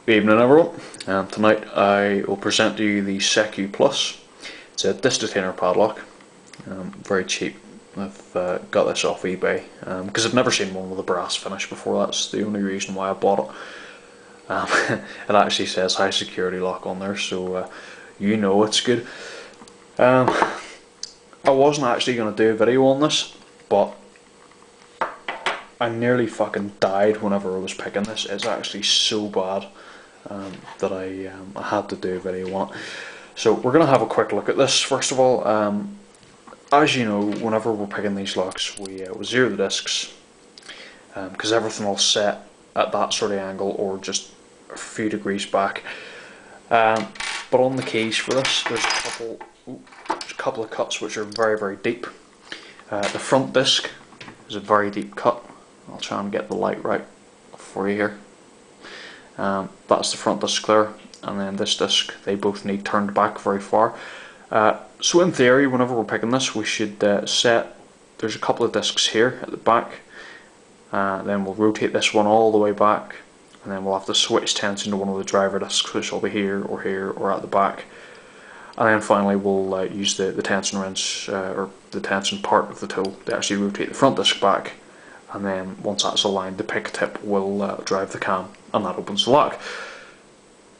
Good evening everyone. Tonight I will present to you the SecuPlus. It's a disc detainer padlock, very cheap. I've got this off eBay because I've never seen one with a brass finish before. That's the only reason why I bought it. It actually says high security lock on there, so you know it's good. I wasn't actually going to do a video on this, but I nearly fucking died whenever I was picking this. It's actually so bad that I had to do a video on it. So we're going to have a quick look at this. First of all, as you know, whenever we're picking these locks, we zero the discs because everything will set at that sort of angle or just a few degrees back. But on the keys for this, there's a couple of cuts which are very, very deep. The front disc is a very deep cut. I'll try and get the light right for you here. That's the front disc there, and then this disc, they both need turned back very far. So in theory, whenever we're picking this, we should set, there's a couple of discs here at the back, then we'll rotate this one all the way back, and then we'll have to switch tension to one of the driver discs, which will be here or at the back. And then finally we'll use the tension wrench, or the tension part of the tool to actually rotate the front disc back, and then once that's aligned, the pick tip will drive the cam, and that opens the lock.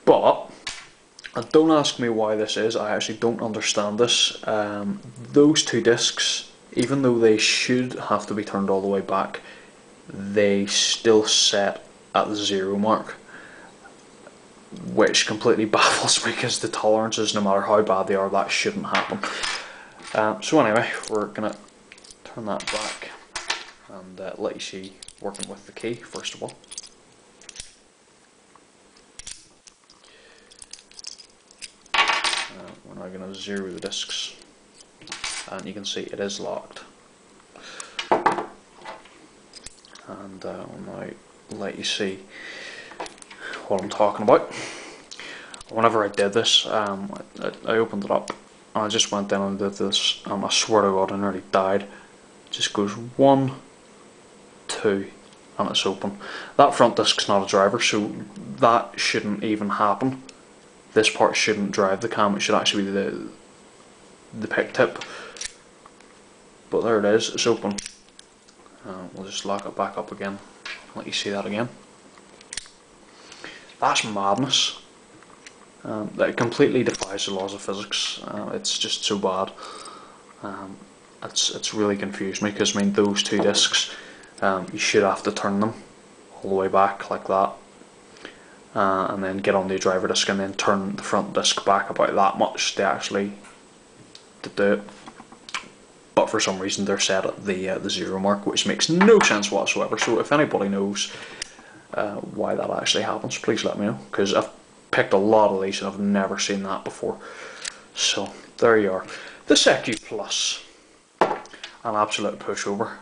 But don't ask me why this is. I actually don't understand this. Those two discs, even though they should have to be turned all the way back, they still set at the 0 mark, which completely baffles me because the tolerances, no matter how bad they are, that shouldn't happen. So anyway, we're gonna turn that back and let you see working with the key first of all. We're now going to zero the discs, and you can see it is locked. And I'll now let you see what I'm talking about. Whenever I did this, I opened it up and I just went down and did this, and I swear to God I nearly died. It just goes 1, 2, and it's open. That front disc's not a driver, so that shouldn't even happen. This part shouldn't drive the cam, it should actually be the pick tip. But there it is, it's open. We'll just lock it back up again, let you see that again. That's madness. That completely defies the laws of physics. It's just so bad. It's really confused me because, I mean, those two discs, you should have to turn them all the way back like that. And then get on the driver disc and then turn the front disc back about that much to actually do it. But for some reason they're set at the 0 mark, which makes no sense whatsoever. So if anybody knows why that actually happens, please let me know, because I've picked a lot of these and I've never seen that before. So there you are, the SecuPlus, an absolute pushover.